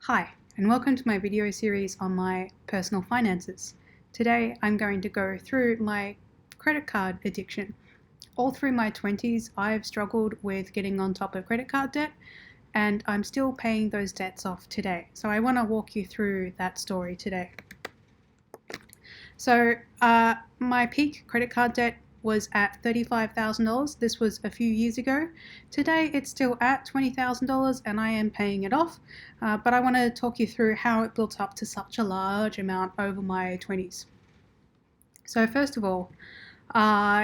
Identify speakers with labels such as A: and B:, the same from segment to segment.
A: Hi, and welcome to my video series on my personal finances. Today I'm going to go through my credit card addiction. All through my 20s, I've struggled with getting on top of credit card debt, and I'm still paying those debts off today. So I want to walk you through that story today. So my peak credit card debt was at $35,000. This was a few years ago. Today it's still at $20,000 and I am paying it off, but I want to talk you through how it built up to such a large amount over my 20s. So first of all,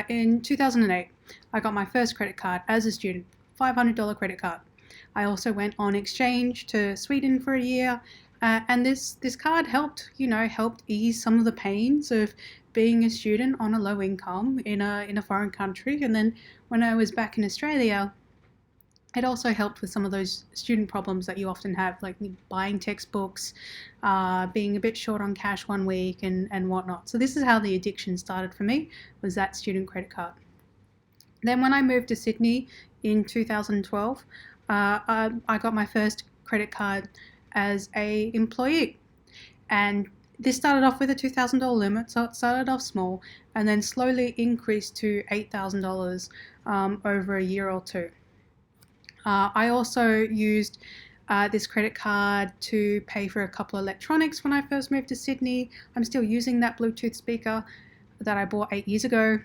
A: in 2008, I got my first credit card as a student, $500 credit card. I also went on exchange to Sweden for a year, and this card helped ease some of the pains of being a student on a low income in a foreign country. And then when I was back in Australia, it also helped with some of those student problems that you often have, like buying textbooks, being a bit short on cash one week, and whatnot. So this is how the addiction started for me, was that student credit card. Then when I moved to Sydney in 2012, I got my first credit card as a employee, and this started off with a $2,000 limit, so it started off small and then slowly increased to $8,000 over a year or two. I also used this credit card to pay for a couple of electronics when I first moved to Sydney. I'm still using that Bluetooth speaker that I bought 8 years ago.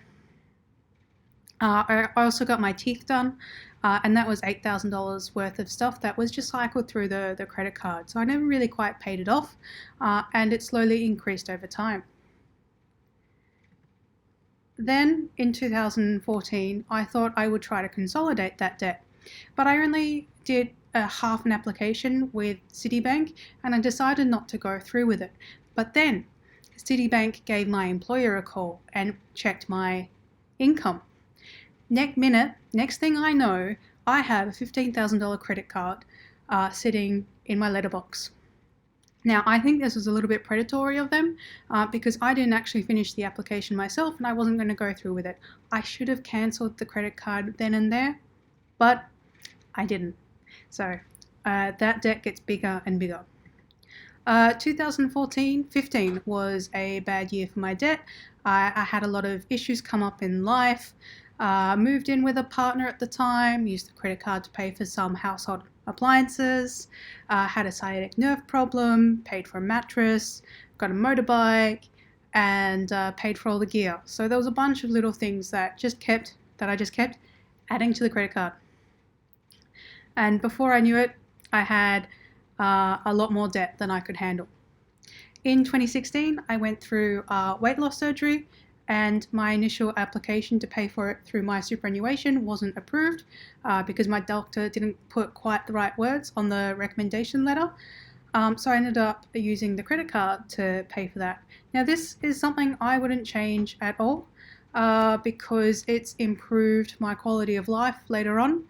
A: I also got my teeth done, and that was $8,000 worth of stuff that was just cycled through the credit card. So I never really quite paid it off, and it slowly increased over time. Then in 2014, I thought I would try to consolidate that debt, but I only did a half an application with Citibank, and I decided not to go through with it. But then Citibank gave my employer a call and checked my income. Next thing I know, I have a $15,000 credit card sitting in my letterbox. Now, I think this was a little bit predatory of them because I didn't actually finish the application myself and I wasn't going to go through with it. I should have cancelled the credit card then and there, but I didn't. So that debt gets bigger and bigger. 2014-15 was a bad year for my debt. I had a lot of issues come up in life. Moved in with a partner at the time, used the credit card to pay for some household appliances, had a sciatic nerve problem, paid for a mattress, got a motorbike, and paid for all the gear. So there was a bunch of little things that I just kept adding to the credit card. And before I knew it, I had a lot more debt than I could handle. In 2016, I went through weight loss surgery, and my initial application to pay for it through my superannuation wasn't approved because my doctor didn't put quite the right words on the recommendation letter. So I ended up using the credit card to pay for that. Now this is something I wouldn't change at all because it's improved my quality of life later on,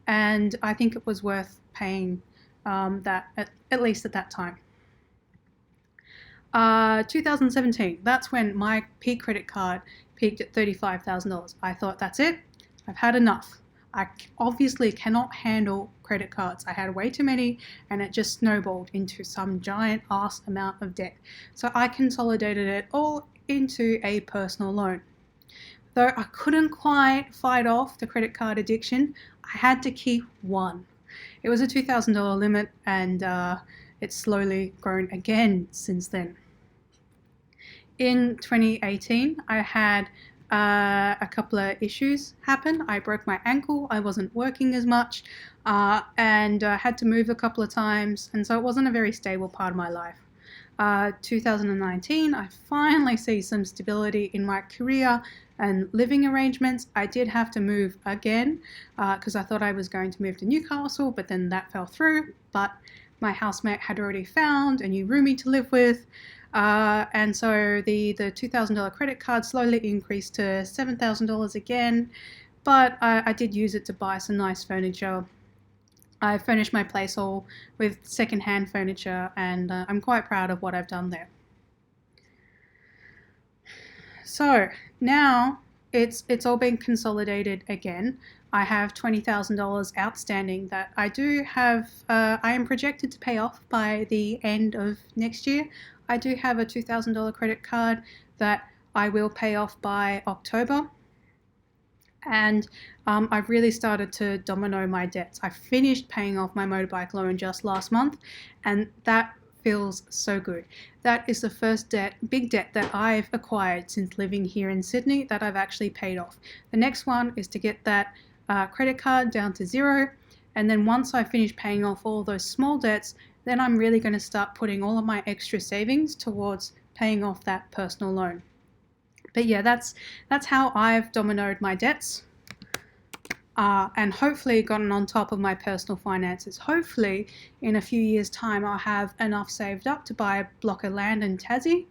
A: and I think it was worth paying that at least at that time. 2017, that's when my peak credit card peaked at $35,000. I thought, that's it, I've had enough. I obviously cannot handle credit cards. I had way too many and it just snowballed into some giant ass amount of debt. So I consolidated it all into a personal loan. Though I couldn't quite fight off the credit card addiction, I had to keep one. It was a $2,000 limit, and it's slowly grown again since then. In 2018, I had a couple of issues happen. I broke my ankle, I wasn't working as much, and had to move a couple of times, and so it wasn't a very stable part of my life. 2019, I finally see some stability in my career and living arrangements. I did have to move again because I thought I was going to move to Newcastle, but then that fell through. But my housemate had already found a new roomie to live with, and so the $2,000 credit card slowly increased to $7,000 again, but I did use it to buy some nice furniture. I furnished my place all with second-hand furniture, and I'm quite proud of what I've done there. So now it's all been consolidated again. I have $20,000 outstanding that I do have, I am projected to pay off by the end of next year. I do have a $2,000 credit card that I will pay off by October. And I've really started to domino my debts. I finished paying off my motorbike loan just last month, and that feels so good. That is the first big debt that I've acquired since living here in Sydney that I've actually paid off. The next one is to get that credit card down to zero, and then once I finish paying off all those small debts, then I'm really going to start putting all of my extra savings towards paying off that personal loan. But yeah, that's how I've dominoed my debts, and hopefully gotten on top of my personal finances. Hopefully in a few years' time I'll have enough saved up to buy a block of land in Tassie,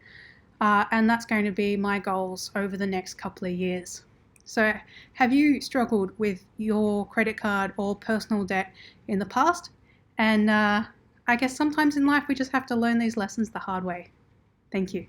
A: and that's going to be my goals over the next couple of years. So have you struggled with your credit card or personal debt in the past? And I guess sometimes in life we just have to learn these lessons the hard way. Thank you.